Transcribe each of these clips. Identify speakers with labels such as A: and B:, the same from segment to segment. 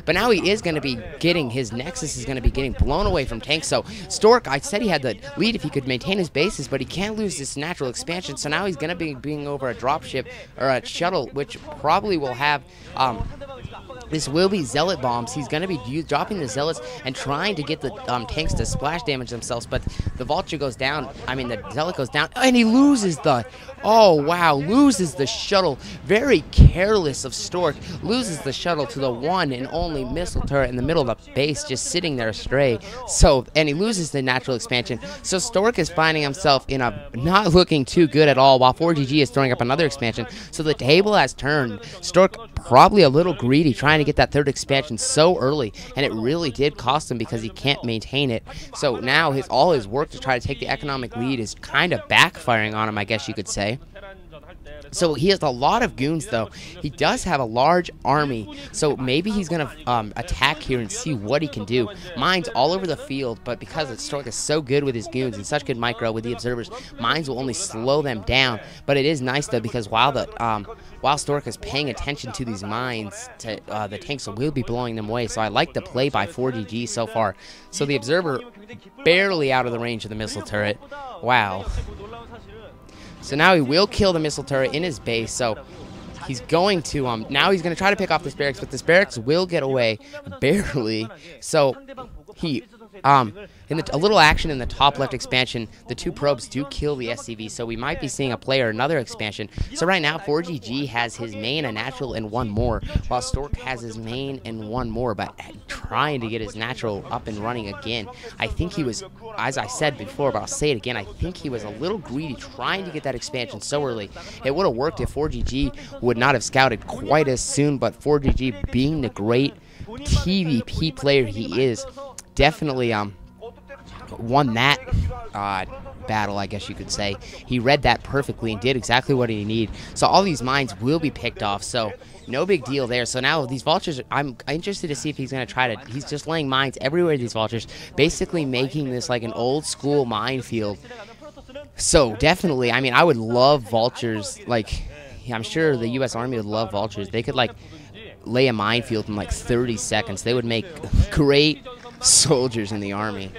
A: but now he is going to be getting, his Nexus is going to be getting blown away from tanks. So Stork, I said he had the lead if he could maintain his bases, but he can't lose this natural expansion. So now he's going to be being over a dropship or a shuttle, which probably will have this will be Zealot bombs. He's going to be dropping the Zealots and trying to get the tanks to splash damage themselves, but the Vulture goes down. I mean, the Zealot goes down, and he loses the, oh wow, loses the shuttle. Very careless of Stork. Loses the shuttle to the one and only missile turret in the middle of the base, just sitting there astray. So, and he loses the natural expansion. So Stork is finding himself in a not looking too good at all, while FOrGG is throwing up another expansion. So the table has turned. Stork probably a little greedy, trying to get that third expansion so early, and it really did cost him because he can't maintain it. So now all his work to try to take the economic lead is kind of backfiring on him, I guess you could say. So he has a lot of goons, though. He does have a large army, so maybe he's going to attack here and see what he can do. Mines all over the field, but because Stork is so good with his goons and such good micro with the observers, mines will only slow them down. But it is nice, though, because while Stork is paying attention to these mines, the tanks will be blowing them away. So I like the play by FOrGG so far. So the observer barely out of the range of the missile turret. Wow. So now he will kill the missile turret in his base. So he's going to now he's going to try to pick off this barracks, but this barracks will get away barely. So he a little action in the top left expansion, the two probes do kill the SCV, so we might be seeing a play or another expansion. So right now, FOrGG has his main, a natural, and one more, while Stork has his main and one more, but trying to get his natural up and running again. I think he was, as I said before, but I'll say it again, I think he was a little greedy trying to get that expansion so early. It would have worked if FOrGG would not have scouted quite as soon, but FOrGG, being the great TVP player he is, definitely won that battle, I guess you could say. He read that perfectly and did exactly what he needed. So all these mines will be picked off, so no big deal there. So now these vultures, I'm interested to see if he's going to try to, he's just laying mines everywhere, these vultures, basically making this like an old school minefield. So definitely, I mean, I would love vultures, like, I'm sure the U.S. Army would love vultures. They could like lay a minefield in like 30 seconds. They would make great soldiers in the army.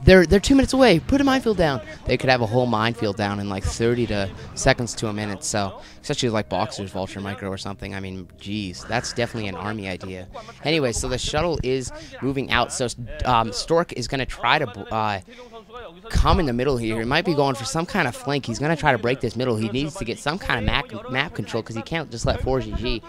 A: They're 2 minutes away. Put a minefield down. They could have a whole minefield down in like 30 seconds to a minute. So, especially like Boxer's Vulture Micro or something. I mean, geez, that's definitely an army idea. Anyway, so the shuttle is moving out. So Stork is going to try to come in the middle here. He might be going for some kind of flank. He's going to try to break this middle. He needs to get some kind of map control because he can't just let FOrGG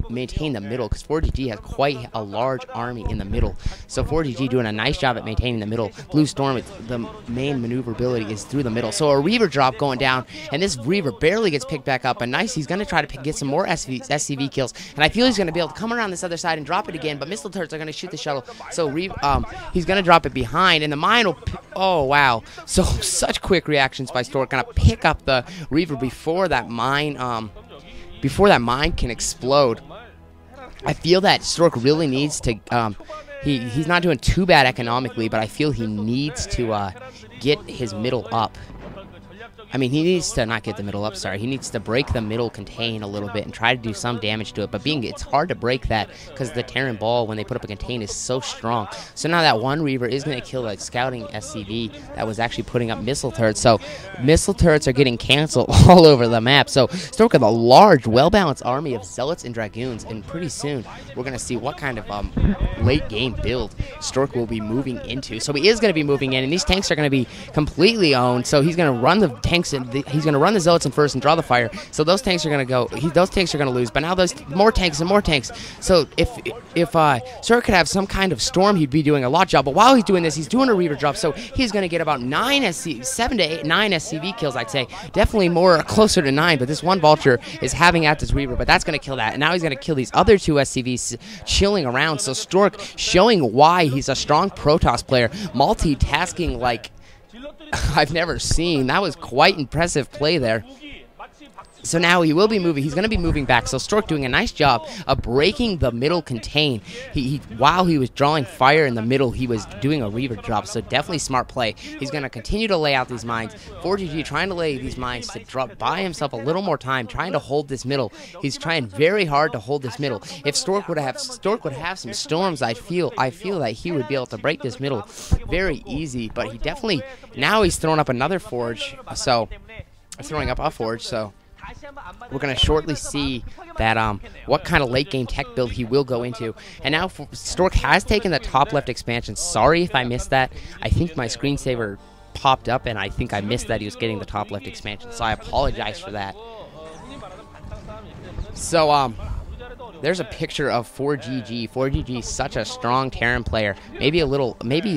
A: maintain the middle, because FOrGG has quite a large army in the middle. So FOrGG doing a nice job at maintaining the middle. Bluestorm, the main maneuverability is through the middle. So a Reaver drop going down, and this Reaver barely gets picked back up. And nice, he's going to try to get some more SCV kills. And I feel he's going to be able to come around this other side and drop it again, but missile turrets are going to shoot the shuttle. So he's going to drop it behind, and the mine will... Oh, wow. So such quick reactions by Stork. Going to pick up the Reaver before that mine can explode. I feel that Stork really needs to... He's not doing too bad economically, but I feel he needs to get his middle up. I mean, he needs to not get the middle up, sorry. He needs to break the middle contain a little bit and try to do some damage to it. But it's hard to break that because the Terran ball, when they put up a contain, is so strong. So now that one Reaver is going to kill a scouting SCV that was actually putting up missile turrets. So missile turrets are getting canceled all over the map. So Stork has a large, well-balanced army of Zealots and Dragoons. And pretty soon, we're going to see what kind of late-game build Stork will be moving into. So he is going to be moving in, and these tanks are going to be completely owned. So he's going to run the tanks. He's going to run the Zealots in first and draw the fire. So those tanks are going to go. Those tanks are going to lose. But now there's more tanks and more tanks. So if Stork could have some kind of storm, he'd be doing a lot job. But while he's doing this, he's doing a Reaver drop. So he's going to get about 7 to 9 SCV kills, I'd say. Definitely more closer to 9. But this one Vulture is having at this Reaver. But that's going to kill that. And now he's going to kill these other 2 SCVs chilling around. So Stork showing why he's a strong Protoss player, multitasking like I've never seen. That was quite impressive play there. So now he will be moving. He's going to be moving back. So Stork doing a nice job of breaking the middle contain. While he was drawing fire in the middle, he was doing a reaver drop. So definitely smart play. He's going to continue to lay out these mines. FOrGG trying to lay these mines to drop, buy himself a little more time, trying to hold this middle. He's trying very hard to hold this middle. If Stork would have some storms, I feel that he would be able to break this middle very easy. But he definitely, now he's throwing up another forge. So throwing up a forge. So we're going to shortly see that what kind of late game tech build he will go into. And now Stork has taken the top left expansion. Sorry if I missed that. I think my screensaver popped up and I think I missed that he was getting the top left expansion. So I apologize for that. So there's a picture of FOrGG. FOrGG is such a strong Terran player. Maybe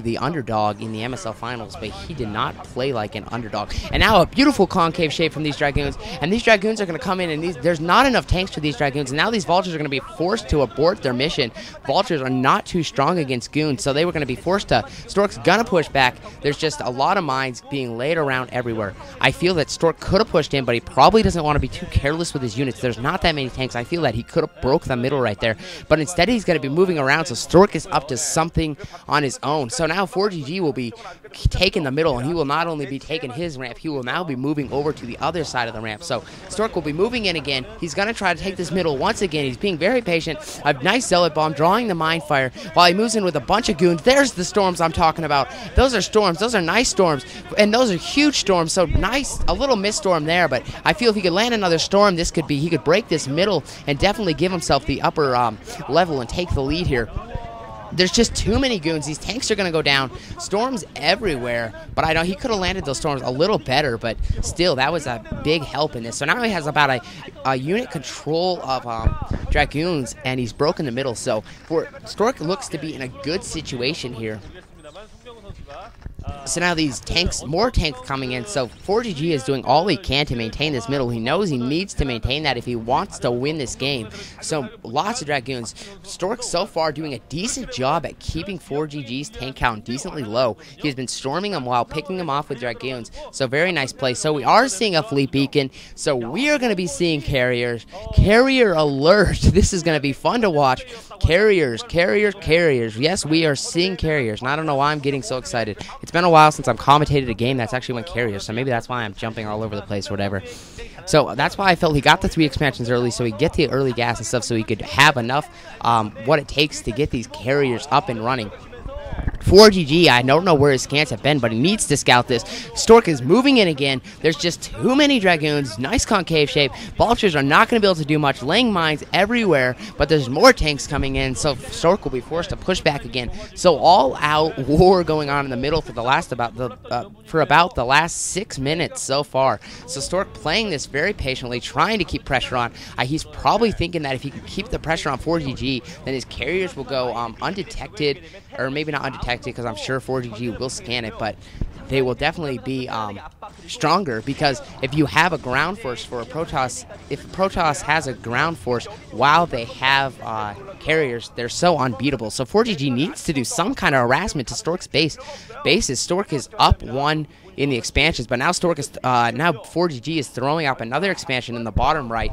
A: the underdog in the MSL finals, but he did not play like an underdog. And now a beautiful concave shape from these Dragoons. And these Dragoons are going to come in, and there's not enough tanks for these Dragoons. And now these Vultures are going to be forced to abort their mission. Vultures are not too strong against Goons, so they were going to be forced to. Stork's going to push back. There's just a lot of mines being laid around everywhere. I feel that Stork could have pushed in, but he probably doesn't want to be too careless with his units. There's not that many tanks. I feel that he could have broke the middle right there, but instead he's going to be moving around, so Stork is up to something on his own. So now FOrGG will be taking the middle, and he will not only be taking his ramp, he will now be moving over to the other side of the ramp. So Stork will be moving in again. He's going to try to take this middle once again. He's being very patient. A nice zealot bomb, drawing the mine fire while he moves in with a bunch of goons. There's the storms I'm talking about. Those are storms. Those are nice storms, and those are huge storms. So nice, a little mist storm there, but I feel if he could land another storm, he could break this middle and definitely give himself the upper level and take the lead here. There's just too many goons. These tanks are going to go down. Storms everywhere, but I know he could have landed those storms a little better, but still, that was a big help in this. So now he has about a unit control of Dragoons, and he's broken the middle. So Stork looks to be in a good situation here. So now these tanks, more tanks coming in. So FOrGG is doing all he can to maintain this middle. He knows he needs to maintain that if he wants to win this game. So lots of Dragoons. Stork so far doing a decent job at keeping FOrGG's tank count decently low. He's been storming them while picking them off with Dragoons. So very nice play. So we are seeing a fleet beacon. So we are going to be seeing carriers. Carrier alert. This is going to be fun to watch. Carriers, carriers, carriers. Yes, we are seeing carriers. And I don't know why I'm getting so excited. It's been a while since I've commentated a game that's actually went carriers, so maybe that's why I'm jumping all over the place or whatever. So that's why I felt he got the 3 expansions early, so he could get the early gas and stuff, so he could have enough what it takes to get these carriers up and running. FOrGG, I don't know where his scans have been, but he needs to scout this. Stork is moving in again. There's just too many Dragoons. Nice concave shape. Vultures are not going to be able to do much. Laying mines everywhere, but there's more tanks coming in, so Stork will be forced to push back again. So all-out war going on in the middle for about the last 6 minutes so far. So Stork playing this very patiently, trying to keep pressure on. He's probably thinking that if he can keep the pressure on FOrGG, then his carriers will go undetected, or maybe not undetected, because I'm sure FOrGG will scan it, but they will definitely be stronger, because if you have a ground force for a Protoss, if Protoss has a ground force while they have carriers, they're so unbeatable. So FOrGG needs to do some kind of harassment to Stork's bases. Stork is up 1 in the expansions, but now FOrGG is throwing up another expansion in the bottom right.